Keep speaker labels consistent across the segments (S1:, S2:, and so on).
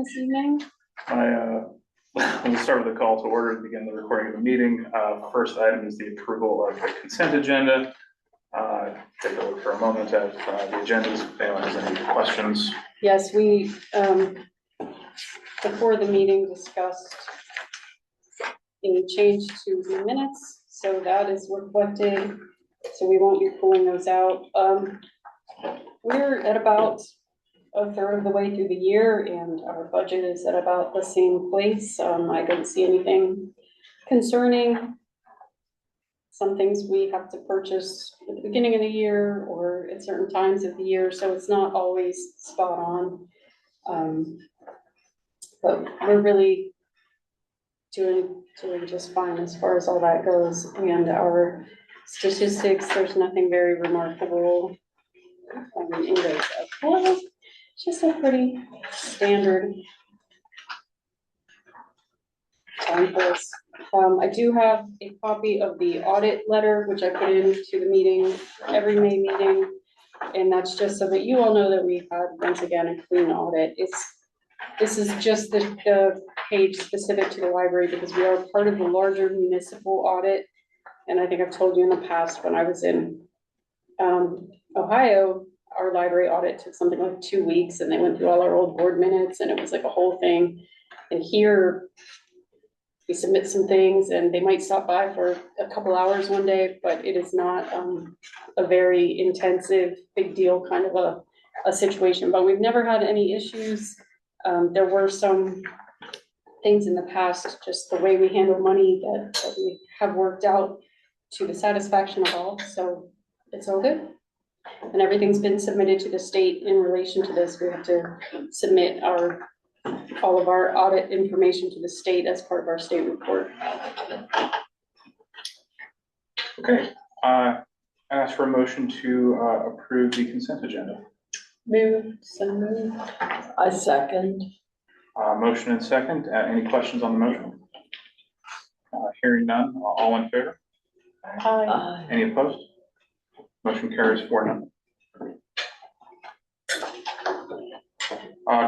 S1: this evening?
S2: We'll start with the call to order to begin the recording of the meeting. First item is the approval of the consent agenda. Take a look for a moment at the agendas if anyone has any questions.
S1: Yes, we, before the meeting, discussed a change to the minutes, so that is reflected, so we won't be pulling those out. We're at about a third of the way through the year and our budget is at about the same place. I don't see anything concerning. Some things we have to purchase at the beginning of the year or at certain times of the year, so it's not always spot on. But we're really doing just fine as far as all that goes. And our statistics, there's nothing very remarkable. I mean, it's just a pretty standard time for us. I do have a copy of the audit letter, which I put into the meeting, every May meeting. And that's just so that you all know that we had, once again, a clean audit. This is just the page specific to the library because we are part of the larger municipal audit. And I think I've told you in the past, when I was in Ohio, our library audit took something like 2 weeks and they went through all our old board minutes and it was like a whole thing. And here we submit some things and they might stop by for a couple hours one day, but it is not a very intensive, big deal kind of a situation. But we've never had any issues. There were some things in the past, just the way we handle money that we have worked out to the satisfaction of all. So it's all good. And everything's been submitted to the state in relation to this. We have to submit all of our audit information to the state as part of our state report.
S2: Okay, I ask for a motion to approve the consent agenda.
S1: Move. I second.
S2: Motion and second. Any questions on the motion? Hearing none. All in favor?
S1: Aye.
S2: Any opposed? Motion carries 4-0.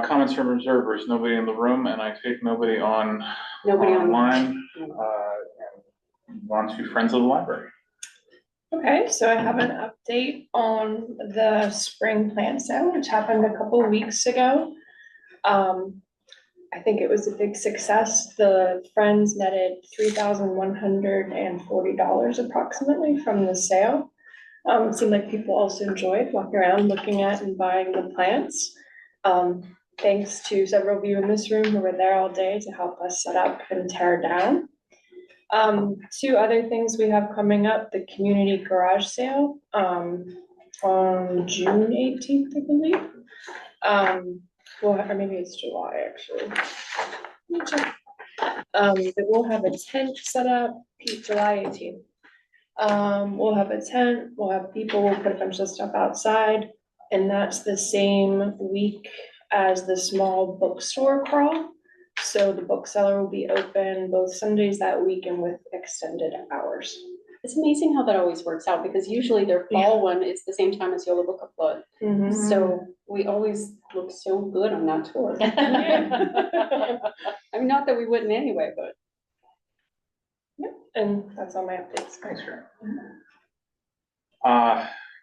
S2: Comments from observers. Nobody in the room, and I take nobody online. And on to Friends of the Library.
S3: Okay, so I have an update on the spring plant sale, which happened a couple of weeks ago. I think it was a big success. The Friends netted $3,140 approximately from the sale. It seemed like people also enjoyed walking around, looking at and buying the plants. Thanks to several of you in this room who were there all day to help us set up and tear down. Two other things we have coming up: the community garage sale on June 18th, I believe. Well, or maybe it's July actually. But we'll have a tent set up, July 18th. We'll have a tent, we'll have people, we'll put a bunch of stuff outside, and that's the same week as the small bookstore crawl. So the bookseller will be open both Sundays that week and with extended hours.
S1: It's amazing how that always works out because usually their fall one is the same time as Yola Book of Blood.
S3: Mm-hmm.
S1: So we always look so good on that tour. I mean, not that we wouldn't anyway, but.
S3: Yep, and that's all my updates.
S2: Thanks, Sharon.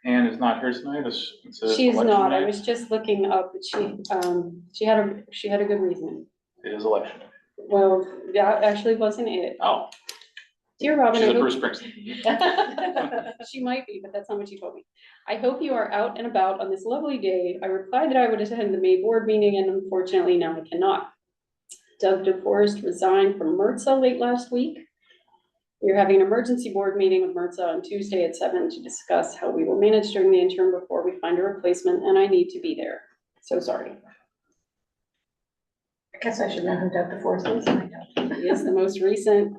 S2: Anne is not here tonight.
S1: She is not. Night. I was just looking up, but she had a good reason.
S2: It is election day.
S1: Well, that actually wasn't it.
S2: Oh.
S1: Dear Robin,
S2: she's a Bruce Springsteen.
S1: She might be, but that's not what she told me. I hope you are out and about on this lovely day. I replied that I would attend the May board meeting, and unfortunately now I cannot. Doug DeForest resigned from MRTSA late last week. We're having an emergency board meeting with MRTSA on Tuesday at 7 to discuss how we will manage during the interim before we find a replacement, and I need to be there. So sorry.
S3: I guess I should know who Doug DeForest is.
S1: He is the most recent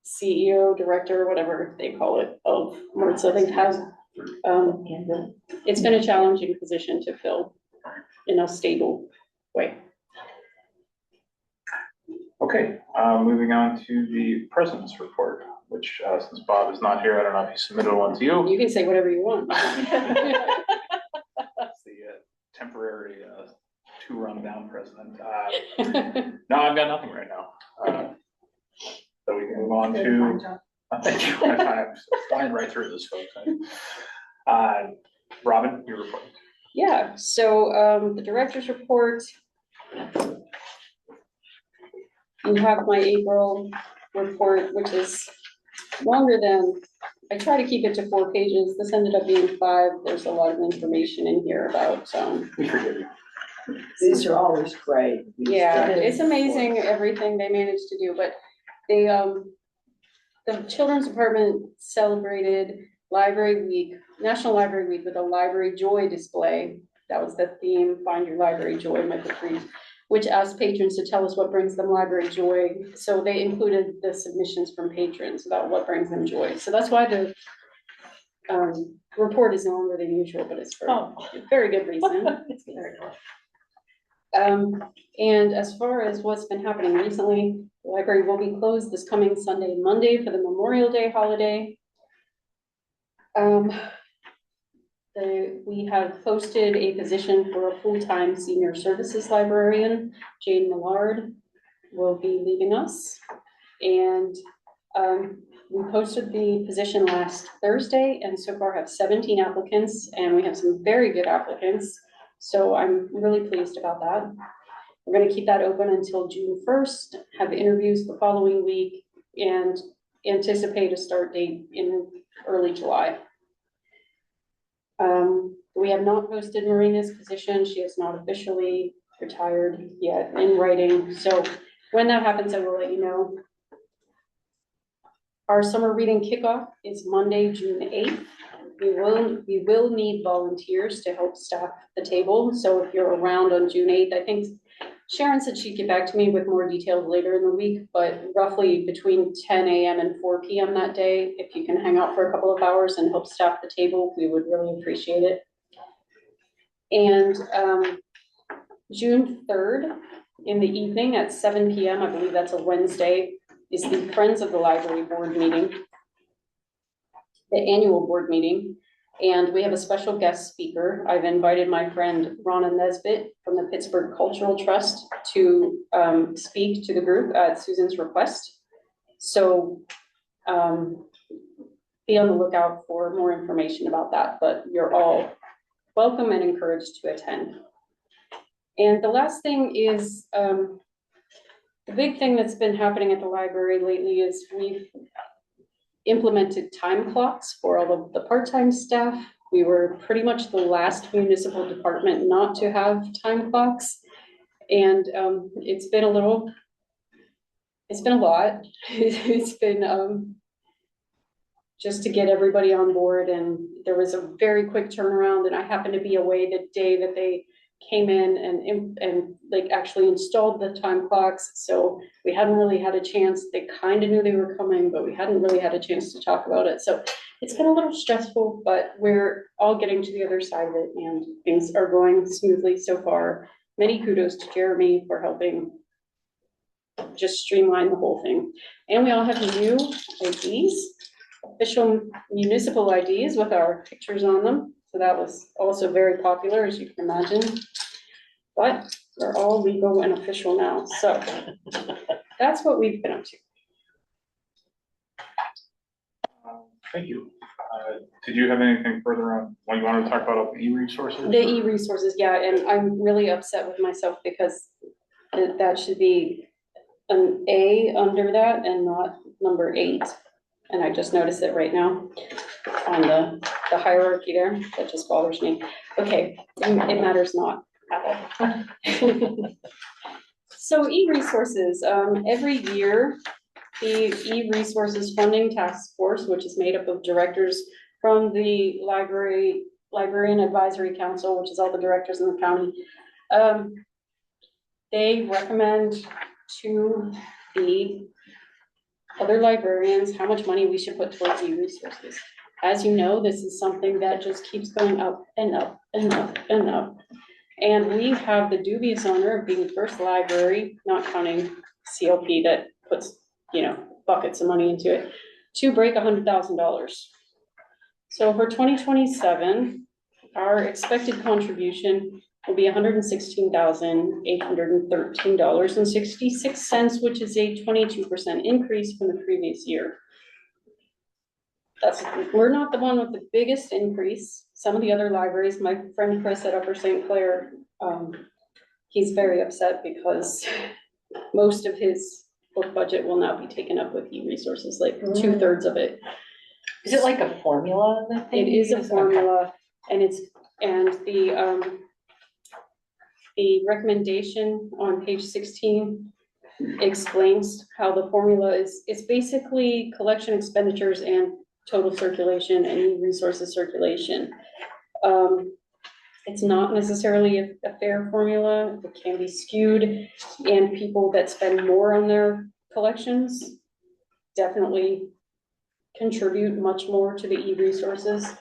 S1: CEO, director, whatever they call it, of MRTSA. They have, it's been a challenging position to fill in a stable way.
S2: Okay, moving on to the president's report, which since Bob is not here, I don't know if he submitted one to you.
S1: You can say whatever you want.
S2: That's the temporary rundown president. No, I've got nothing right now. So we can move on to, thank you. I'm flying right through this, folks. Robin, your report.
S1: Yeah, so, the director's report. You have my April report, which is longer than, I try to keep it to 4 pages. This ended up being 5. There's a lot of information in here about,
S2: We forgive you.
S4: These are always great.
S1: yeah, it's amazing everything they managed to do, but they, the children's department celebrated Library Week, National Library Week with a Library Joy display. That was the theme, Find Your Library Joy, Michael Freed, which asked patrons to tell us what brings them library joy. So they included the submissions from patrons about what brings them joy. So that's why the report is longer than usual, but it's for a very good reason. And as far as what's been happening recently, the library will be closed this coming Sunday and Monday for the Memorial Day holiday. We have posted a position for a full-time senior services librarian. Jane Millard will be leaving us. And we posted the position last Thursday and so far have 17 applicants, and we have some very good applicants. So I'm really pleased about that. We're going to keep that open until June 1st, have interviews the following week, and anticipate a start date in early July. We have not posted Marina's position. She is not officially retired yet in writing. So when that happens, I will let you know. Our summer reading kickoff is Monday, June 8th. We will need volunteers to help staff the table. So if you're around on June 8th, I think Sharon said she'd get back to me with more details later in the week, but roughly between 10 a.m. and 4 p.m. that day, if you can hang out for a couple of hours and help staff the table, we would really appreciate it. And June 3rd in the evening at 7 p.m., I believe that's a Wednesday, is the Friends of the Library board meeting, the annual board meeting. And we have a special guest speaker. I've invited my friend Ronna Nesbitt from the Pittsburgh Cultural Trust to speak to the group at Susan's request. So be on the lookout for more information about that, but you're all welcome and encouraged to attend. And the last thing is, the big thing that's been happening at the library lately is we've implemented time clocks for all of the part-time staff. We were pretty much the last municipal department not to have time clocks. And it's been a lot. It's been just to get everybody on board, and there was a very quick turnaround, and I happened to be away the day that they came in and like actually installed the time clocks. So we hadn't really had a chance. They kind of knew they were coming, but we hadn't really had a chance to talk about it. So it's been a little stressful, but we're all getting to the other side of it and things are going smoothly so far. Many kudos to Jeremy for helping just streamline the whole thing. And we all have new IDs, official municipal IDs with our pictures on them. So that was also very popular, as you can imagine, but they're all legal and official now. So that's what we've been up to.
S2: Thank you. Did you have anything further on what you wanted to talk about the e-resources?
S1: The e-resources, yeah, and I'm really upset with myself because that should be an A under that and not number 8. And I just noticed it right now on the hierarchy there. That just bothers me. Okay, it matters not at all. So e-resources, every year, the e-resources funding task force, which is made up of directors from the Librarian Advisory Council, which is all the directors in the county, they recommend to the other librarians how much money we should put towards e-resources. As you know, this is something that just keeps going up and up and up and up. And we have the dubious honor of being the first library, not counting CLP that puts, buckets of money into it, to break $100,000. So for 2027, our expected contribution will be $116,813.66, which is a 22% increase from the previous year. We're not the one with the biggest increase. Some of the other libraries, my friend Chris at Upper St. Clair, he's very upset because most of his book budget will now be taken up with e-resources, like 2/3 of it.
S5: Is it like a formula that they
S1: It is a
S5: use?
S1: formula, and the recommendation on page 16 explains how the formula is, it's basically collection expenditures and total circulation and e-resources circulation. It's not necessarily a fair formula, it can be skewed, and people that spend more on their collections definitely contribute much more to the e-resources,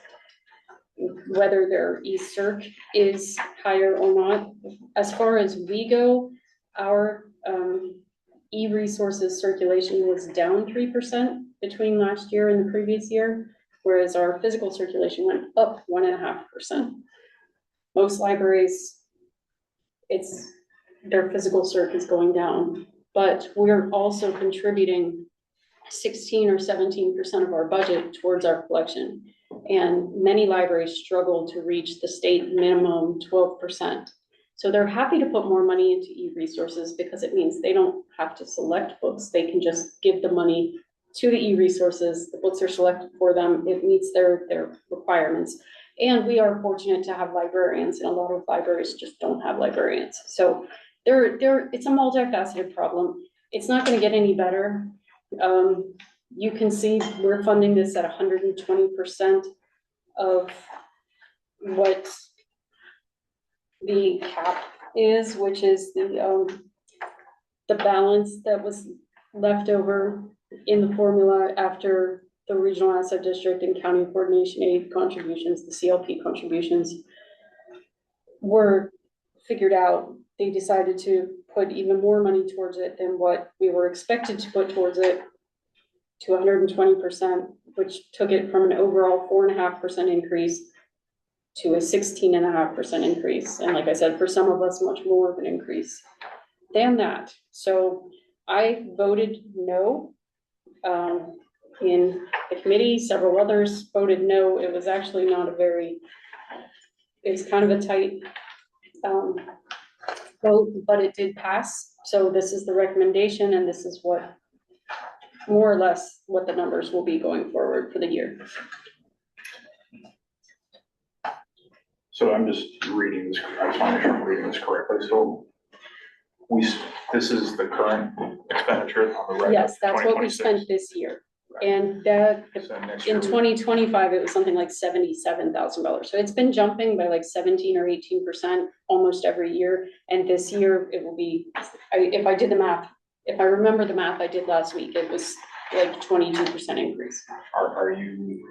S1: whether their e-circ is higher or not. As far as we go, our e-resources circulation was down 3% between last year and the previous year, whereas our physical circulation went up 1.5%. Most libraries, their physical circ is going down, but we're also contributing 16 or 17% of our budget towards our collection. And many libraries struggle to reach the state minimum 12%. So they're happy to put more money into e-resources because it means they don't have to select books. They can just give the money to the e-resources. The books are selected for them. It meets their requirements. And we are fortunate to have librarians, and a lot of libraries just don't have librarians. So it's a multifaceted problem. It's not going to get any better. You can see we're funding this at 120% of what the cap is, which is the balance that was left over in the formula after the regional asset district and county coordination aid contributions, the CLP contributions were figured out. They decided to put even more money towards it than what we were expected to put towards it, to 120%, which took it from an overall 4.5% increase to a 16.5% increase. And like I said, for some of us, much more of an increase than that. So I voted no. In the committee, several others voted no. It was actually not it was kind of a tight vote, but it did pass. So this is the recommendation, and this is what, more or less, what the numbers will be going forward for the year.
S2: So I'm just reading this, I just want to make sure I'm reading this correctly. So this is the current expenditure on the right?
S1: Yes, that's what we spent this year. And that,
S2: So next year
S1: in 2025, it was something like $77,000. So it's been jumping by like 17 or 18% almost every year. And this year it will be, if I did the math, if I remember the math I did last week, it was like 22% increase.
S2: Are you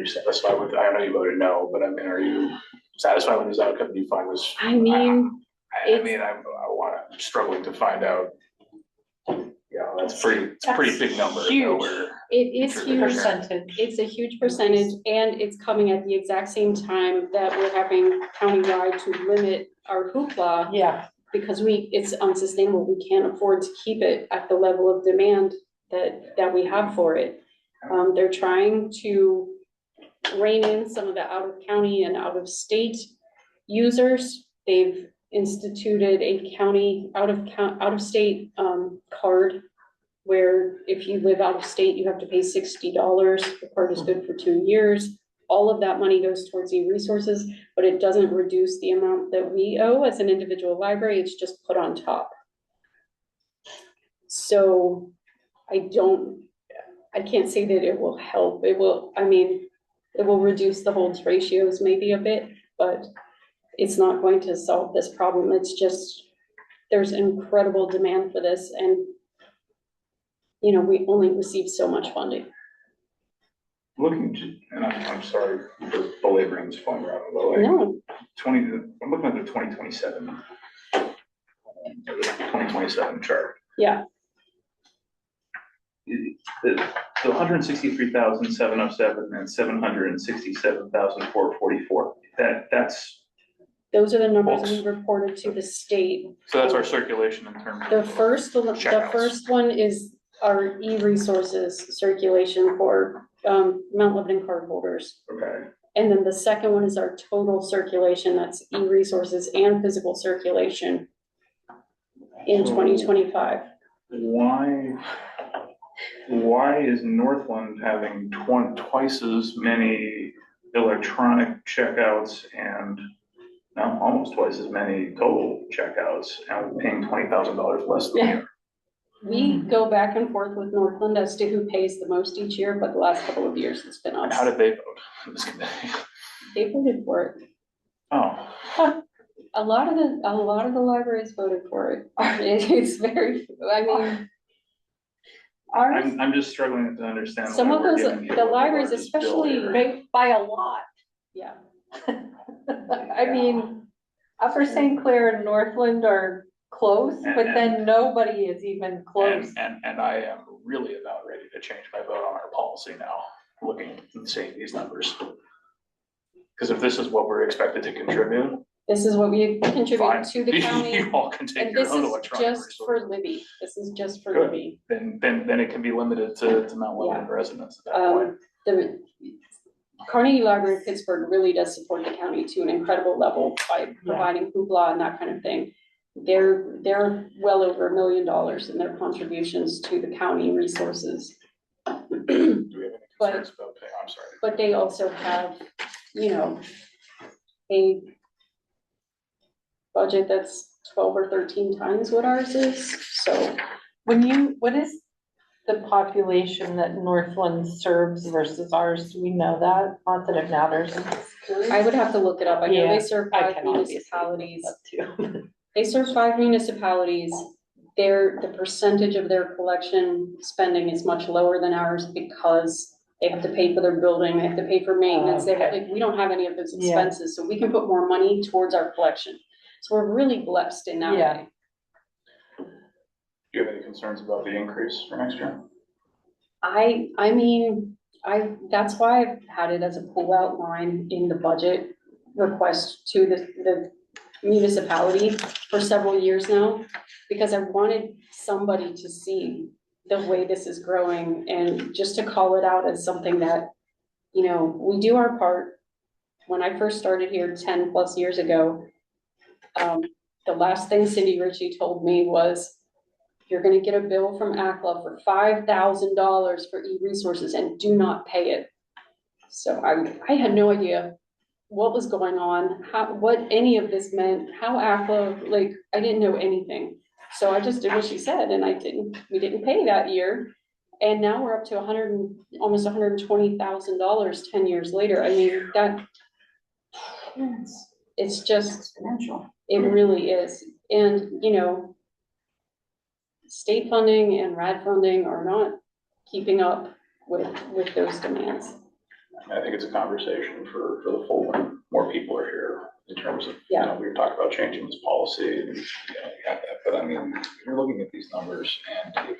S2: satisfied with, I know you voted no, but I mean, are you satisfied with this outcome? Do you find this? I'm struggling to find out. Yeah, it's a pretty big number.
S5: Huge.
S1: It is huge.
S5: Percentage.
S1: It's a huge percentage, and it's coming at the exact same time that we're having countywide to limit our hoopla,
S5: Yeah,
S1: because it's unsustainable. We can't afford to keep it at the level of demand that we have for it. They're trying to rein in some of the out of county and out of state users. They've instituted a county out of state card, where if you live out of state, you have to pay $60. The card is good for 2 years. All of that money goes towards e-resources, but it doesn't reduce the amount that we owe as an individual library. It's just put on top. So I can't say that it will help. It will reduce the holds ratios maybe a bit, but it's not going to solve this problem. It's just, there's incredible demand for this, and we only receive so much funding.
S2: And I'm sorry for belaboring this point, Robin, but like
S1: No,
S2: I'm looking at the 2027 chart.
S1: yeah,
S2: The 163,707 and 767,444. That's
S1: Those are the numbers we
S2: Books.
S1: reported to the state.
S2: So that's our circulation in terms
S1: The
S2: of.
S1: the first one is our e-resources circulation for, Mount Lebanon cardholders.
S2: Okay,
S1: And then the second one is our total circulation, that's e-resources and physical circulation in 2025.
S2: why is Northland having twice as many electronic checkouts and now almost twice as many total checkouts and we're paying $20,000 less than we are?
S1: We go back and forth with Northland as to who pays the most each year, but the last couple of years it's been
S2: And
S1: us.
S2: how did they vote on this committee?
S1: They voted for it.
S2: Oh,
S1: A lot of the libraries voted for it. It's very, I mean, ours,
S2: I'm just struggling to understand.
S1: some
S2: why
S1: of
S2: we're
S1: those,
S2: giving you
S1: the
S2: the
S1: libraries
S2: largest bill
S1: especially,
S2: here.
S5: By a lot.
S1: yeah.
S5: I mean, Upper St. Clair and Northland are close, but then nobody is even close.
S2: And I am really about ready to change my vote on our policy now, looking and seeing these numbers. Because if this is what we're expected to contribute,
S1: This is what we contribute
S2: fine.
S1: to the county.
S2: You all can take
S1: And
S2: your
S1: this
S2: own
S1: is
S2: electronic
S1: just for
S2: resources.
S1: Libby. This is just for
S2: Good.
S1: Libby.
S2: Then it can be limited to Mount Lebanon residents at that point.
S1: The Carnegie Library of Pittsburgh really does support the county to an incredible level by providing hoopla and that kind of thing. They're well over $1 million in their contributions to the county resources.
S2: Do we have any
S1: but-
S2: concerns about paying? I'm sorry.
S1: But they also have, a budget that's 12 or 13 times what ours is, so.
S5: What is the population that Northland serves versus ours? Do we know that? Not that it matters.
S1: I would have to look it up. I know
S5: Yeah,
S1: they serve
S5: I
S1: 5
S5: can obviously
S1: municipalities.
S5: look it up too.
S1: They serve 5 municipalities. The percentage of their collection spending is much lower than ours because they have to pay for their building, they have to pay for maintenance, they have,
S5: Okay.
S1: like, we don't have any of those
S5: Yeah.
S1: expenses, so we can put more money towards our collection. So we're really blessed in that
S5: Yeah.
S1: way.
S2: Do you have any concerns about the increase for next year?
S1: I mean, that's why I've had it as a pull-out line in the budget request to the municipality for several years now, because I wanted somebody to see the way this is growing and just to call it out as something that, we do our part. When I first started here 10+ years ago, the last thing Cindy Ritchie told me was, you're gonna get a bill from ACLA for $5,000 for e-resources and do not pay it. So I had no idea what was going on, what any of this meant, how ACLA, I didn't know anything. So I just did what she said and we didn't pay that year. And now we're up to almost $120,000 10 years later. I mean, it's just, it really is. And, state funding and RAD funding are not keeping up with those demands.
S2: I think it's a conversation for the full one. More people are here in terms of, we were talking about changing this policy and, you have that, but I mean, you're looking at these numbers and if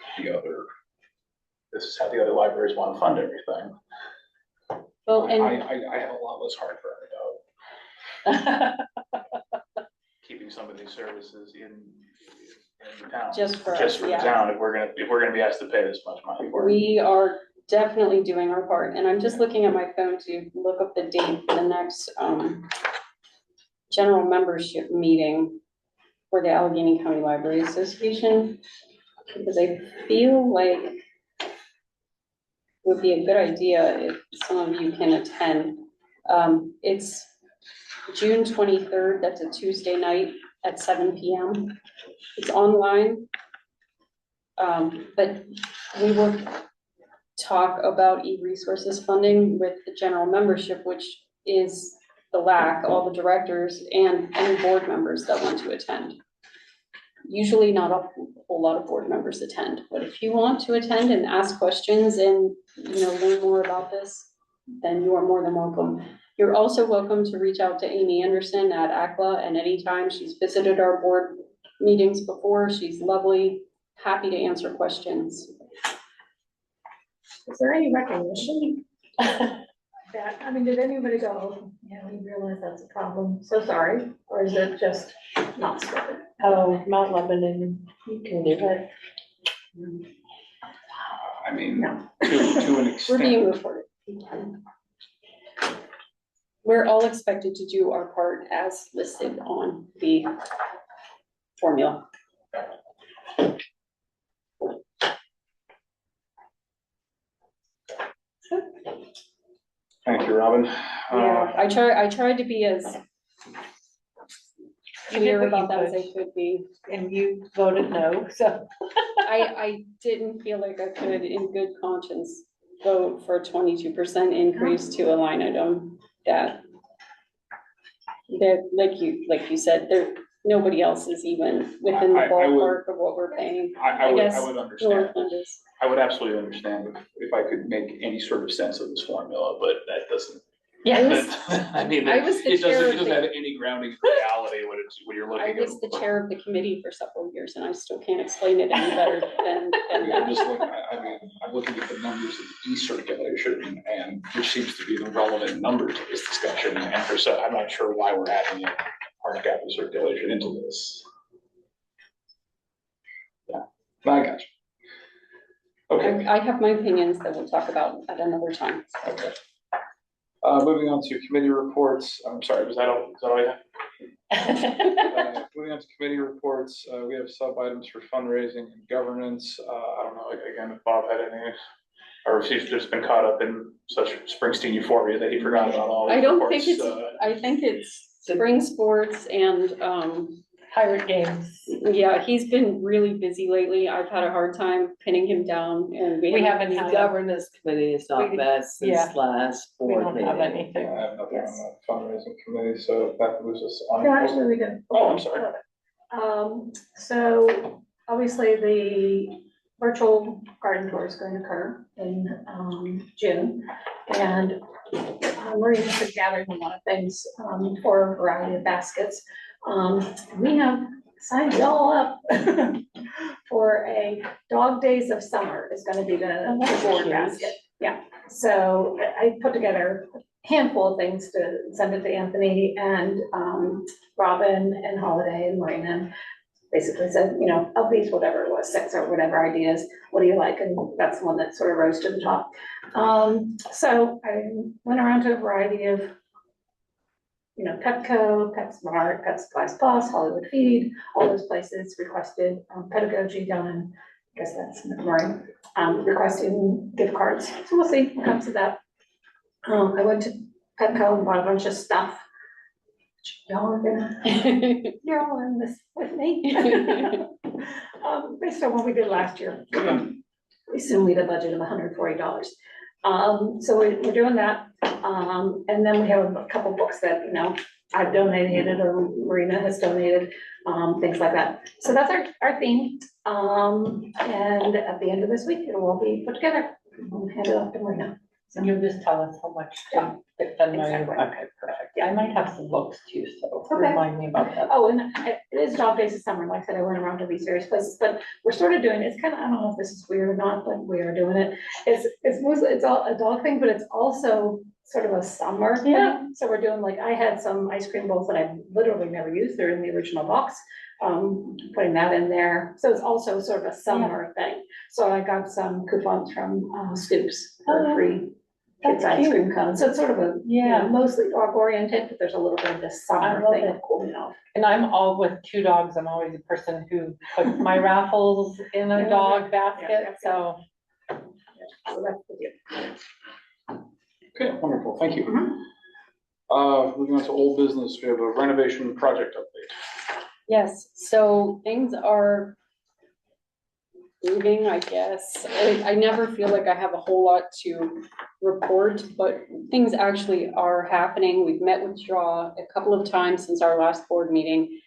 S2: this is how the other libraries want to fund everything.
S1: Well, and
S2: I have a lot less heartburn about keeping some of these services in the town.
S1: Just for
S2: Just
S1: us,
S2: for the
S1: yeah.
S2: town, if we're gonna be asked to pay this much money for it.
S1: we are definitely doing our part. And I'm just looking at my phone to look up the date for the next, general membership meeting for the Allegheny County Library Association. Because I feel like it would be a good idea if some of you can attend. It's June 23rd, that's a Tuesday night at 7 PM. It's online. But we will talk about e-resources funding with the general membership, which is the LAC, all the directors and any board members that want to attend. Usually not a whole lot of board members attend, but if you want to attend and ask questions and, learn more about this, then you are more than welcome. You're also welcome to reach out to Amy Anderson at ACLA at any time. She's visited our board meetings before. She's lovely, happy to answer questions.
S3: Is there any recognition that, did anybody go,
S5: Yeah, we realize that's a problem. So sorry. Or is it just not started?
S3: Oh, Mount Lebanon, you can do it.
S2: I mean,
S5: No.
S2: to an
S1: We're being
S2: extent,
S1: recorded. We're all expected to do our part as listed on the formula.
S2: thank you, Robin.
S1: Yeah, I tried to be as clear about that as I could be.
S5: And you voted no, so.
S1: I didn't feel like I could, in good conscience, vote for a 22% increase to a line item that like you said, there, nobody else is even within the
S2: I would-
S1: ballpark of what we're paying.
S2: I
S1: guess
S2: would understand.
S1: Northland is.
S2: I would absolutely understand if I could make any sort of sense of this formula, but that doesn't. I mean,
S1: I was the
S2: it
S1: chair
S2: doesn't,
S1: of
S2: it doesn't
S1: the-
S2: have any grounding in reality when you're looking
S1: I
S2: at.
S1: was the chair of the committee for several years and I still can't explain it any better than
S2: I'm
S1: that.
S2: just looking, I mean, I'm looking at the numbers of the e-circulation and which seems to be the relevant number to this discussion. And for so, I'm not sure why we're adding in hard copy circulation into this. Yeah, I got you. Okay,
S1: I have my opinions that we'll talk about at another time.
S2: okay. Moving on to committee reports. I'm sorry, was that all I had? Moving on to committee reports, we have sub items for fundraising and governance. I don't know, again, if Bob had any, or if he's just been caught up in such Springsteen euphoria that he forgot about all these
S1: I don't think
S2: reports.
S1: it's, I think it's spring sports and,
S5: Pirate games.
S1: yeah, he's been really busy lately. I've had a hard time pinning him down and
S5: We haven't
S4: The
S5: had,
S4: governance committee has not
S5: We-
S4: met
S5: yeah.
S4: since last
S5: we
S4: board
S5: don't have
S4: meeting.
S5: anything.
S2: I have nothing
S5: Yes.
S2: on the fundraising committee, so that moves us on.
S6: No, actually, we do.
S2: Oh, I'm sorry.
S6: So obviously the virtual garden tour is going to occur in, June. And Marie has been gathering a lot of things, for a variety of baskets. We have signed you all up for a Dog Days of Summer is gonna be the board basket. Yeah, so I put together a handful of things to send it to Anthony and, Robin and Holiday and Marina. Basically said, you know, of these, whatever it was, 6 or whatever ideas, what do you like? And that's the one that sort of rose to the top. So I went around to a variety of, you know, Petco, PetSmart, Pet Supplies Plus, Hollywood Feed, all those places requested, pedagogy down in, I guess that's Maureen, requesting gift cards. So we'll see what comes of that. I went to Petco and bought a bunch of stuff. Y'all are gonna, you're all in this with me. Based on what we did last year, we assume we had a budget of $140. So we're doing that. And then we have a couple books that, you know, I've donated or Marina has donated, things like that. So that's our theme. And at the end of this week, it'll all be put together. We'll hand it off to Marina.
S5: So you just tell us how much to get done.
S6: Exactly.
S5: Okay, perfect. I might have some books too, so
S6: Okay.
S5: remind me about that.
S6: Oh, and it is Dog Days of Summer. Like I said, I went around to these various places, but we're sort of doing, it's kind of, I don't know if this is weird or not, but we are doing it. It's mostly, it's all a dog thing, but it's also sort of a summer thing.
S5: Yeah.
S6: So we're doing, like, I had some ice cream bowls that I've literally never used. They're in the original box. Putting that in there. So it's also sort of a summer thing. So I got some coupons from Scoops for
S5: Oh,
S6: free kids
S5: that's
S6: ice
S5: cute.
S6: cream cones. So it's sort of a, you know,
S5: Yeah,
S6: mostly dog oriented, but there's a little bit of this
S5: I
S6: summer
S5: love
S6: thing
S5: it.
S6: of cooling off.
S5: and I'm all with 2 dogs. I'm always the person who puts my raffles in a
S6: Yeah.
S5: dog basket,
S6: Yeah.
S5: so.
S6: So that's the deal.
S2: Okay, wonderful, thank you.
S6: Mhm.
S2: Moving on to old business, we have a renovation project update.
S1: Yes, so things are moving, I guess. I never feel like I have a whole lot to report, but things actually are happening. We've met with Draw a couple of times since our last board meeting.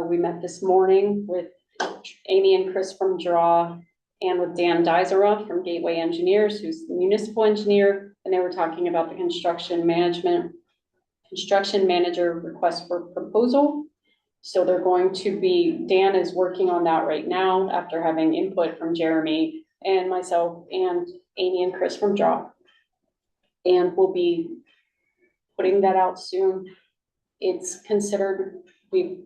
S1: We met this morning with Amy and Chris from Draw and with Dan Dizera from Gateway Engineers, who's the municipal engineer, and they were talking about the construction manager request for proposal. So they're going to be, Dan is working on that right now after having input from Jeremy and myself and Amy and Chris from Draw. And we'll be putting that out soon. It's considered, we've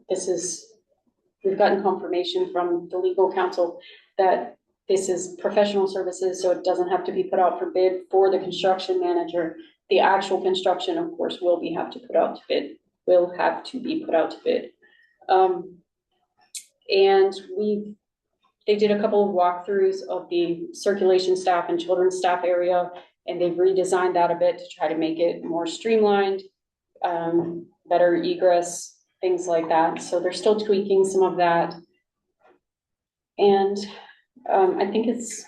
S1: gotten confirmation from the legal counsel that this is professional services, so it doesn't have to be put out for bid for the construction manager. The actual construction, of course, will have to be put out to bid. And they did a couple of walkthroughs of the circulation staff and children's staff area, and they've redesigned that a bit to try to make it more streamlined, better egress, things like that. So they're still tweaking some of that. And I think it's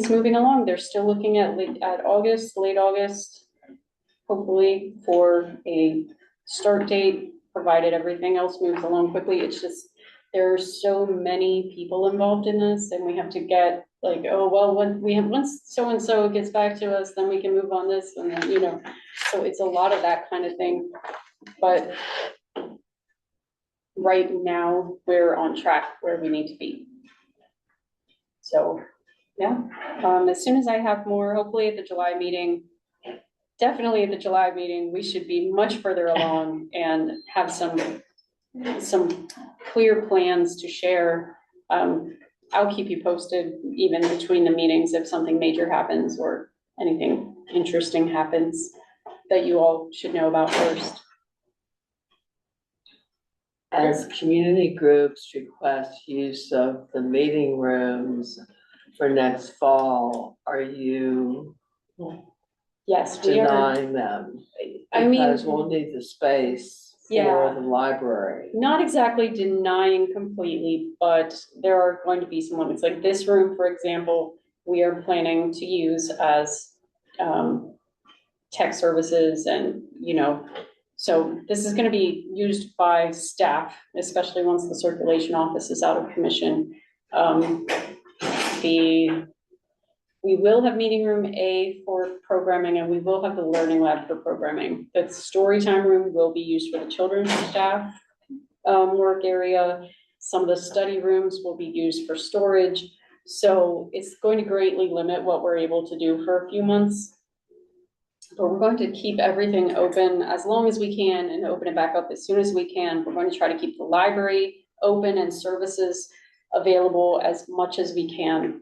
S1: moving along. They're still looking at late August, hopefully, for a start date, provided everything else moves along quickly. It's just, there are so many people involved in this, and we have to get like, oh, well, once so-and-so gets back to us, then we can move on this, and then, you know, so it's a lot of that kind of thing. But right now, we're on track where we need to be. So, yeah, as soon as I have more, hopefully at the July meeting, definitely at the July meeting, we should be much further along and have some clear plans to share. I'll keep you posted even between the meetings if something major happens or anything interesting happens that you all should know about first.
S4: As community groups request use of the meeting rooms for next fall, are you
S1: Yes, we are.
S4: denying them?
S1: I mean,
S4: Because we'll need the space
S1: Yeah.
S4: for the library.
S1: not exactly denying completely, but there are going to be some limits. Like this room, for example, we are planning to use as tech services and, you know, so this is gonna be used by staff, especially once the circulation office is out of commission. We will have meeting room A for programming, and we will have the learning lab for programming. The story time room will be used for the children's staff work area. Some of the study rooms will be used for storage. So it's going to greatly limit what we're able to do for a few months. But we're going to keep everything open as long as we can and open it back up as soon as we can. We're going to try to keep the library open and services available as much as we can.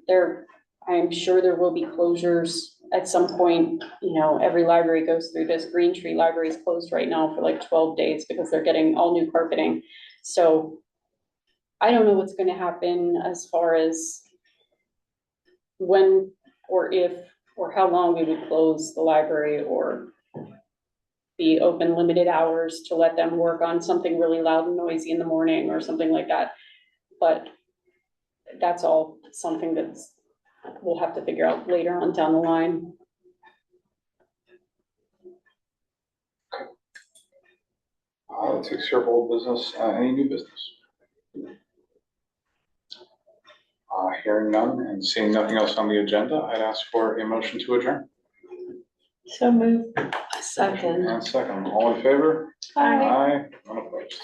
S1: I am sure there will be closures at some point. You know, every library goes through this. Green Tree Library is closed right now for like 12 days because they're getting all new carpeting. So I don't know what's going to happen as far as when or if or how long we would close the library or be open limited hours to let them work on something really loud and noisy in the morning or something like that. But that's all something we'll have to figure out later on down the line.
S7: That takes care of old business. Any new business? Hearing none and seeing nothing else on the agenda, I'd ask for a motion to adjourn.
S3: So move.
S4: Second.
S7: And second, all in favor?
S3: Aye.
S7: Aye, none opposed.